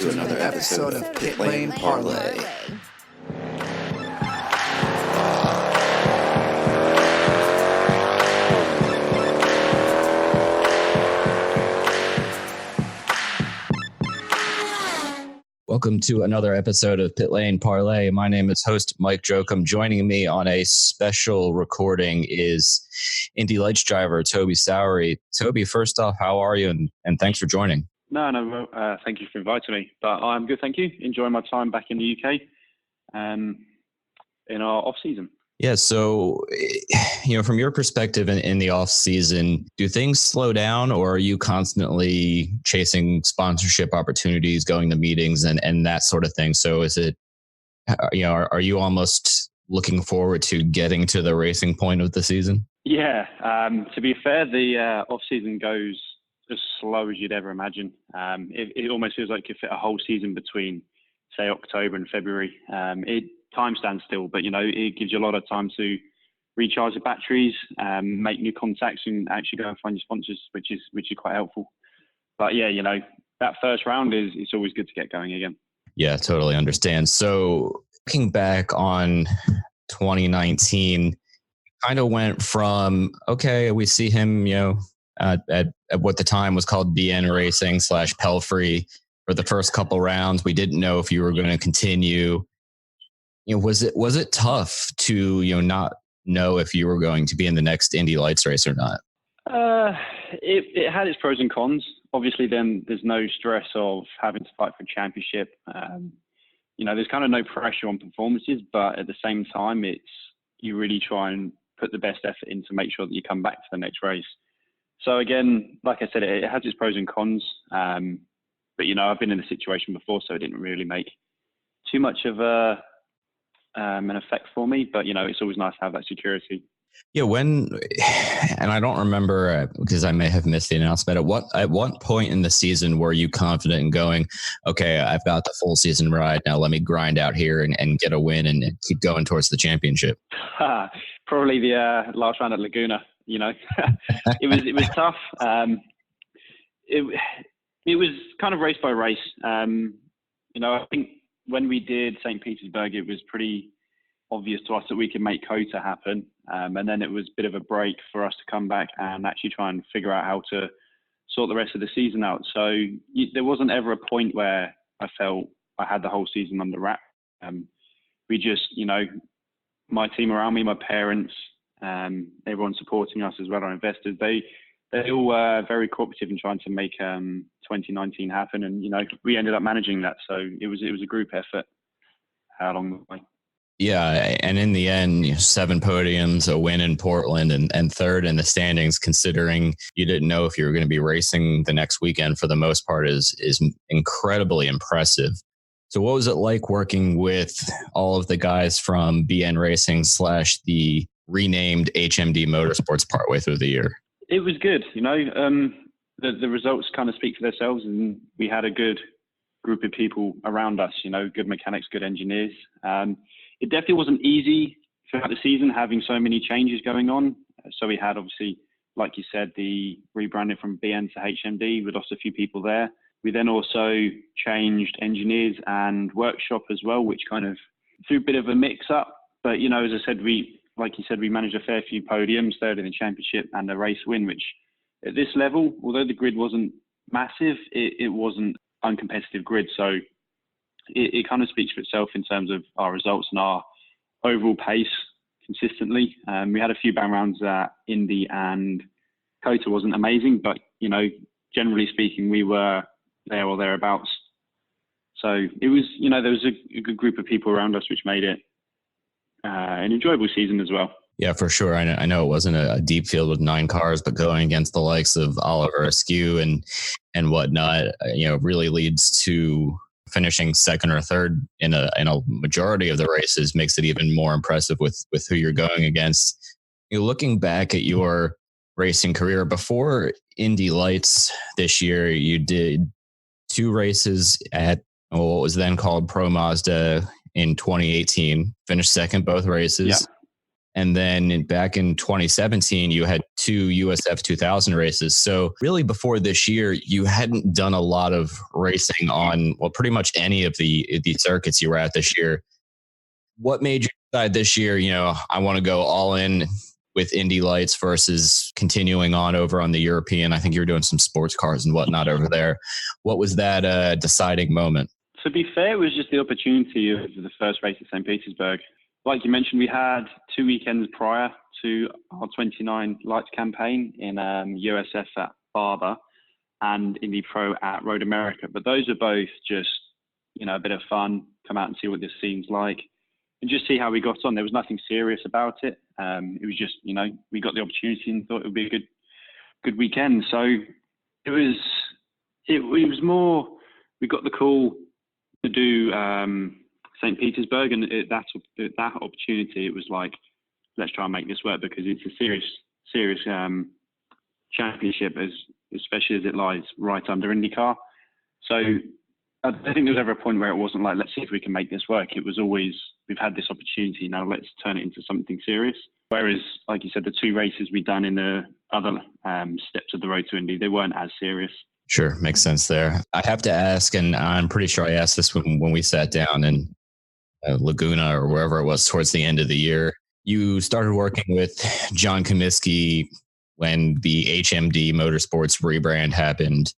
to another episode of Pit Lane Parlay. Welcome to another episode of Pit Lane Parlay. My name is host Mike Jokum. Joining me on a special recording is Indy Lights driver Toby Sowery. Toby, first off, how are you? And thanks for joining. No, thank you for inviting me. But I'm good, thank you. Enjoying my time back in the UK in our off-season. Yeah, so, from your perspective in the off-season, do things slow down, or are you constantly chasing sponsorship opportunities, going to meetings and that sort of thing? So is it, are you almost looking forward to getting to the racing point of the season? Yeah, to be fair, the off-season goes as slow as you'd ever imagine. It almost feels like you fit a whole season between, say, October and February. Time stands still, but it gives you a lot of time to recharge the batteries, make new contacts, and actually go and find your sponsors, which is quite helpful. But yeah, that first round it's always good to get going again. Yeah, totally understand. So looking back on 2019, kind of went from, okay, we see him, at what the time was called BN Racing / Pelfrey for the first couple rounds. We didn't know if you were going to continue. Was it tough to not know if you were going to be in the next Indy Lights race or not? It had its pros and cons. Obviously, then there's no stress of having to fight for a championship. There's kind of no pressure on performances, but at the same time, you really try and put the best effort in to make sure that you come back to the next race. So again, like I said, it has its pros and cons. But I've been in a situation before, so it didn't really make too much of an effect for me, but it's always nice to have that security. Yeah, and I don't remember because I may have missed the announcement. At what point in the season were you confident in going, okay, I've got the full season ride, now let me grind out here and get a win and keep going towards the championship? Probably the last round at Laguna. It was tough. It was kind of race by race. I think when we did St. Petersburg, it was pretty obvious to us that we could make COTA happen. And then it was a bit of a break for us to come back and actually try and figure out how to sort the rest of the season out. So there wasn't ever a point where I felt I had the whole season under wrap. We just, my team around me, my parents, everyone supporting us as well, our investors, they all were very cooperative in trying to make 2019 happen, and we ended up managing that. So it was a group effort along the way. Yeah, and in the end, 7 podiums, a win in Portland, and third in the standings. Considering you didn't know if you were going to be racing the next weekend, for the most part, is incredibly impressive. So, what was it like working with all of the guys from BN Racing / the renamed HMD Motorsports partway through the year? It was good. The results kind of speak for themselves, and we had a good group of people around us, good mechanics, good engineers. It definitely wasn't easy throughout the season, having so many changes going on. So we had, obviously, like you said, the rebranding from BN to HMD. We lost a few people there. We then also changed engineers and workshop as well, which kind of threw a bit of a mix up. But, as I said, we managed a fair few podiums, third in the championship and a race win, which at this level, although the grid wasn't massive, it wasn't uncompetitive grid. So it kind of speaks for itself in terms of our results and our overall pace consistently. We had a few bang rounds at Indy, and COTA wasn't amazing, but, generally speaking, we were there or thereabouts. So it was, there was a good group of people around us, which made it an enjoyable season as well. Yeah, for sure. I know it wasn't a deep field with 9 cars, but going against the likes of Oliver Askew and whatnot, really leads to finishing second or third in a majority of the races, makes it even more impressive with who you're going against. Looking back at your racing career before Indy Lights this year, you did 2 races at what was then called Pro Mazda in 2018, finished second both races. And then back in 2017, you had 2 USF 2000 races. So really before this year, you hadn't done a lot of racing on, well, pretty much any of the circuits you were at this year. What made you decide this year, I want to go all in with Indy Lights versus continuing on over on the European? I think you were doing some sports cars and whatnot over there. What was that deciding moment? To be fair, it was just the opportunity of the first race at St. Petersburg. Like you mentioned, we had 2 weekends prior to our 29 Lights campaign in USF at Barber and Indy Pro at Road America. But those are both just, a bit of fun, come out and see what this scene's like and just see how we got on. There was nothing serious about it. It was just, we got the opportunity and thought it would be a good weekend. So it was more, we got the call to do St. Petersburg, and that opportunity, it was like, let's try and make this work because it's a serious championship, especially as it lies right under IndyCar. So I don't think there was ever a point where it wasn't like, let's see if we can make this work. It was always, we've had this opportunity, now let's turn it into something serious. Whereas, like you said, the 2 races we'd done in the other steps of the road to Indy, they weren't as serious. Sure, makes sense there. I have to ask, and I'm pretty sure I asked this when we sat down in Laguna or wherever it was towards the end of the year. You started working with John Comiskey when the HMD Motorsports rebrand happened.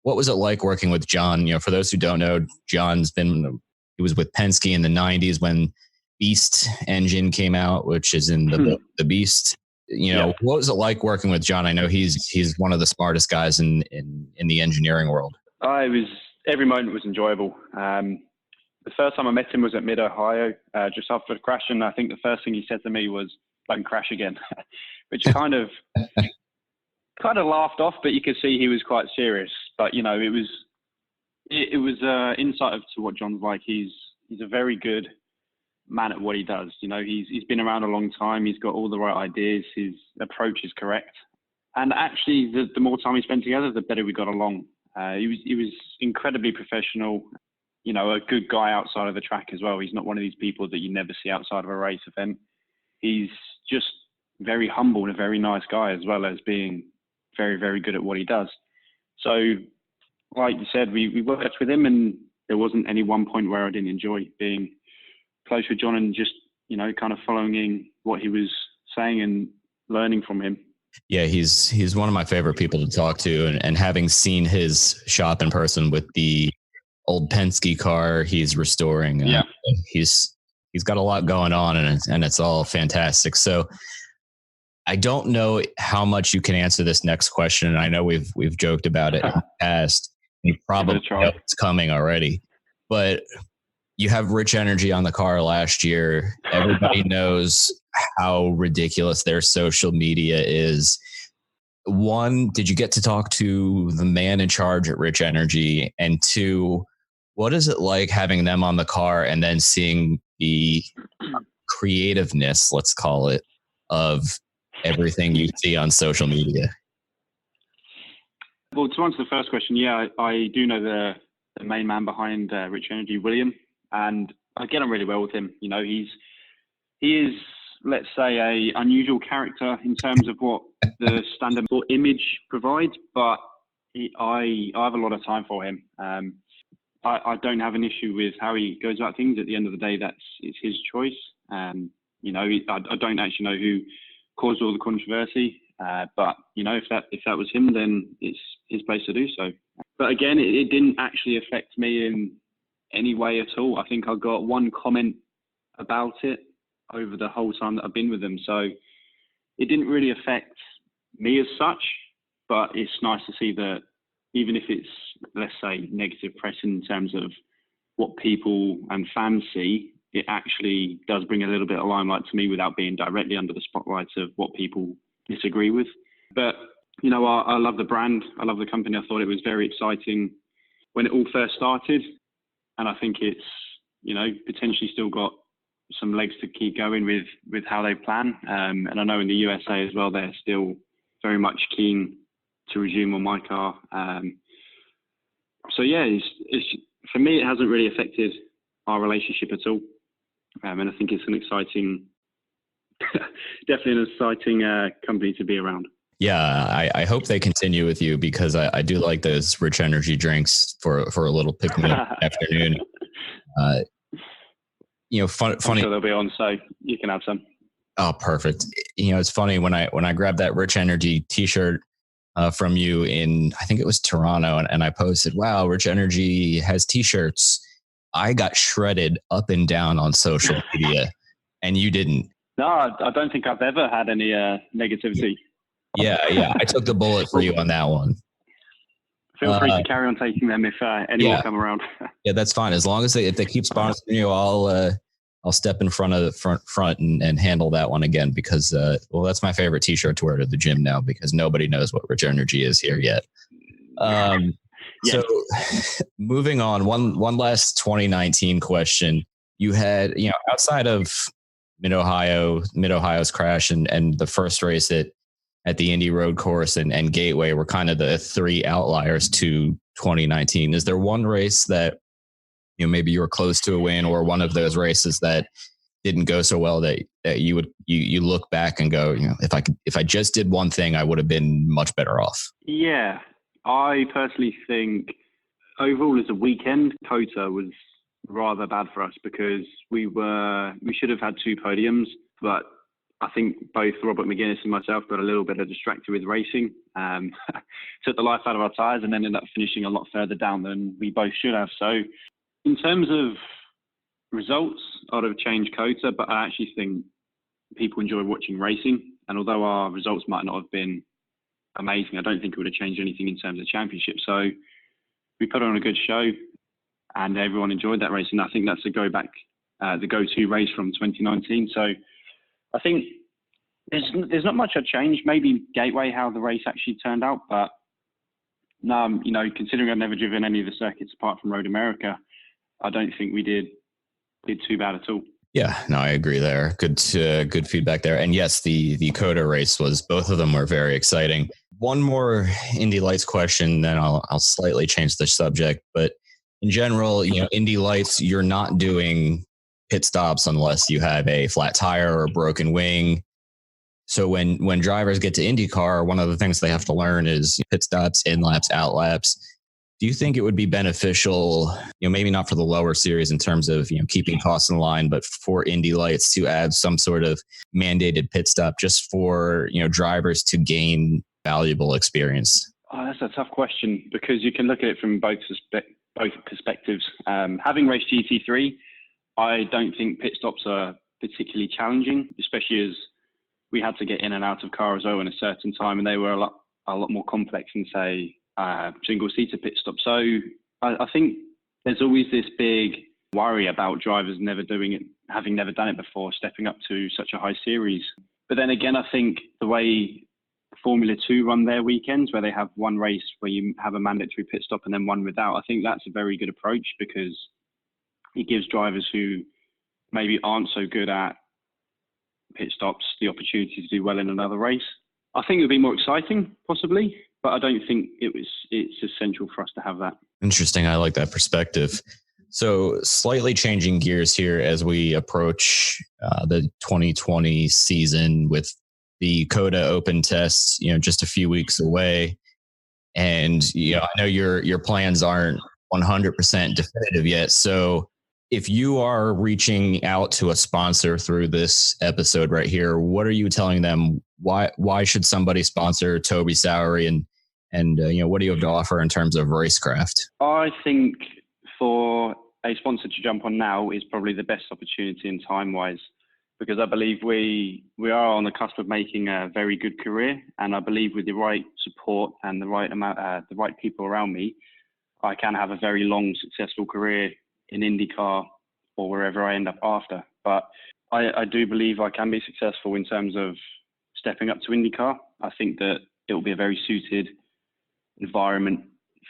What was it like working with John? For those who don't know, he was with Penske in the 90s when Beast engine came out, which is in the Beast. What was it like working with John? I know he's one of the smartest guys in the engineering world. Every moment was enjoyable. The first time I met him was at Mid-Ohio, just after the crash, and I think the first thing he said to me was, "Don't crash again," which kind of laughed off, but you could see he was quite serious. But it was insight to what John's like. He's a very good man at what he does. He's been around a long time. He's got all the right ideas. His approach is correct, and actually, the more time we spent together, the better we got along. He was incredibly professional. A good guy outside of the track as well. He's not one of these people that you never see outside of a race event. He's just very humble and a very nice guy, as well as being very, very good at what he does. So, like you said, we worked with him, and there wasn't any one point where I didn't enjoy being close with John and just, kind of following what he was saying and learning from him. Yeah, he's one of my favorite people to talk to, and having seen his shop in person with the old Penske car he's restoring. He's got a lot going on, and it's all fantastic. So I don't know how much you can answer this next question. And I know we've joked about it in the past. You probably know it's coming already, but you have Rich Energy on the car last year. Everybody knows how ridiculous their social media is. One, did you get to talk to the man in charge at Rich Energy? And 2, what is it like having them on the car and then seeing the creativeness, let's call it, of everything you see on social media? Well, to answer the first question, yeah, I do know the main man behind Rich Energy, William, and I get on really well with him. He is, let's say, a unusual character in terms of what the standard image provides, but I have a lot of time for him. I don't have an issue with how he goes about things. At the end of the day, it's his choice. I don't actually know who caused all the controversy, but if that was him, then it's his place to do so. But again, it didn't actually affect me in any way at all. I think I got one comment about it over the whole time that I've been with them, so it didn't really affect me as such. But it's nice to see that even if it's, let's say, negative press in terms of what people and fans see, it actually does bring a little bit of limelight to me without being directly under the spotlights of what people disagree with. But, I love the brand. I love the company. I thought it was very exciting when it all first started. And I think it's, potentially still got some legs to keep going with how they plan. And I know in the USA as well, they're still very much keen to resume on my car. So yeah, it's for me, it hasn't really affected our relationship at all. And I think it's an exciting definitely an exciting company to be around. Yeah, I hope they continue with you because I do like those rich energy drinks for a little pick me up afternoon. Funny. I'm sure they'll be on, so you can have some. Oh, perfect. It's funny when I grabbed that Rich Energy T-shirt from you in, I think it was Toronto, and I posted, "Wow, Rich Energy has T-shirts." I got shredded up and down on social media, and you didn't. No, I don't think I've ever had any negativity. Yeah. I took the bullet for you on that one. Feel free to carry on taking them if any more come around. Yeah, that's fine. As long as if they keep sponsoring you, I'll step in front of the front and handle that one again because that's my favorite T-shirt to wear to the gym now because nobody knows what Rich Energy is here yet. So moving on, one last 2019 question. You had, outside of Mid-Ohio's crash and the first race at the Indy Road Course and Gateway were kind of the three outliers to 2019. Is there one race that, maybe you were close to a win or one of those races that didn't go so well that you look back and go, if I just did one thing, I would have been much better off? Yeah, I personally think overall as a weekend, COTA was rather bad for us because we should have had 2 podiums, but I think both Robert McGuinness and myself got a little bit distracted with racing, took the life out of our tyres and ended up finishing a lot further down than we both should have. So in terms of results, I'd have changed COTA, but I actually think people enjoy watching racing. And although our results might not have been amazing, I don't think it would have changed anything in terms of championship. So we put on a good show and everyone enjoyed that race. And I think that's the go-to race from 2019. So I think there's not much I'd change. Maybe Gateway, how the race actually turned out. But no, considering I've never driven any of the circuits apart from Road America, I don't think we did too bad at all. Yeah, no, I agree there. Good feedback there. And yes, the COTA race both of them were very exciting. One more Indy Lights question, then I'll slightly change the subject. But in general, Indy Lights, you're not doing pit stops unless you have a flat tire or a broken wing. So when drivers get to IndyCar, one of the things they have to learn is pit stops, in laps, out laps. Do you think it would be beneficial, maybe not for the lower series in terms of, keeping costs in line, but for Indy Lights to add some sort of mandated pit stop just for, drivers to gain valuable experience? Oh, that's a tough question because you can look at it from both perspectives. Having raced GT3, I don't think pit stops are particularly challenging, especially as we had to get in and out of car as well in a certain time, and they were a lot more complex than, say, single-seater pit stop. So I think there's always this big worry about drivers never doing it, having never done it before, stepping up to such a high series. But then again, I think the way Formula 2 run their weekends, where they have one race where you have a mandatory pit stop and then one without, I think that's a very good approach because it gives drivers who maybe aren't so good at pit stops the opportunity to do well in another race. I think it would be more exciting, possibly, but I don't think it's essential for us to have that. Interesting. I like that perspective. So slightly changing gears here as we approach the 2020 season with the COTA Open tests, just a few weeks away. And, I know your plans aren't 100% definitive yet. So if you are reaching out to a sponsor through this episode right here, what are you telling them? Why should somebody sponsor Toby Sowery and what do you have to offer in terms of racecraft? I think for a sponsor to jump on now is probably the best opportunity in time-wise, because I believe we are on the cusp of making a very good career, and I believe with the right support and the right people around me, I can have a very long, successful career in IndyCar or wherever I end up after. But I do believe I can be successful in terms of stepping up to IndyCar. I think that it will be a very suited environment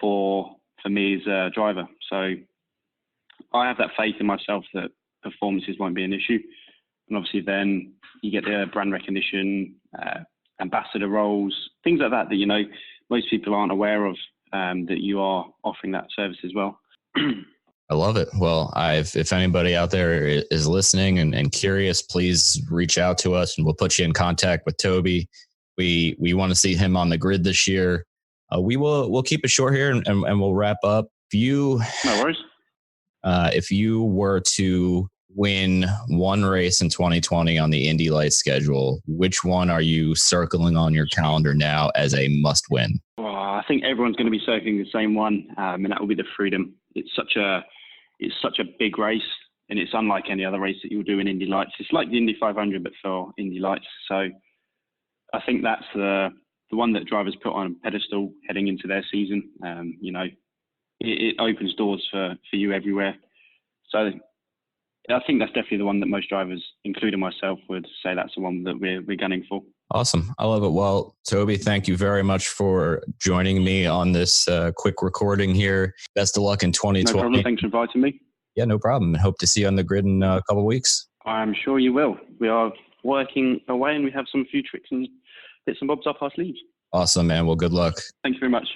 for me as a driver. So I have that faith in myself that performances won't be an issue. And obviously then you get the brand recognition, ambassador roles, things like that most people aren't aware of, that you are offering that service as well. I love it. Well, if anybody out there is listening and curious, please reach out to us and we'll put you in contact with Toby. We want to see him on the grid this year. We'll keep it short here and we'll wrap up. No worries. If you were to win one race in 2020 on the Indy Lights schedule, which one are you circling on your calendar now as a must win? Well, I think everyone's going to be circling the same one, and that will be the Freedom. It's such a big race, and it's unlike any other race that you'll do in Indy Lights. It's like the Indy 500, but for Indy Lights. So I think that's the one that drivers put on a pedestal heading into their season. It opens doors for you everywhere. So I think that's definitely the one that most drivers, including myself, would say that's the one that we're gunning for. Awesome. I love it. Well, Toby, thank you very much for joining me on this quick recording here. Best of luck in 2020. No problem. Thanks for inviting me. Yeah, no problem. And hope to see you on the grid in a couple of weeks. I'm sure you will. We are working away and we have some few tricks and bits and bobs up our sleeves. Awesome, man. Well, good luck. Thanks very much.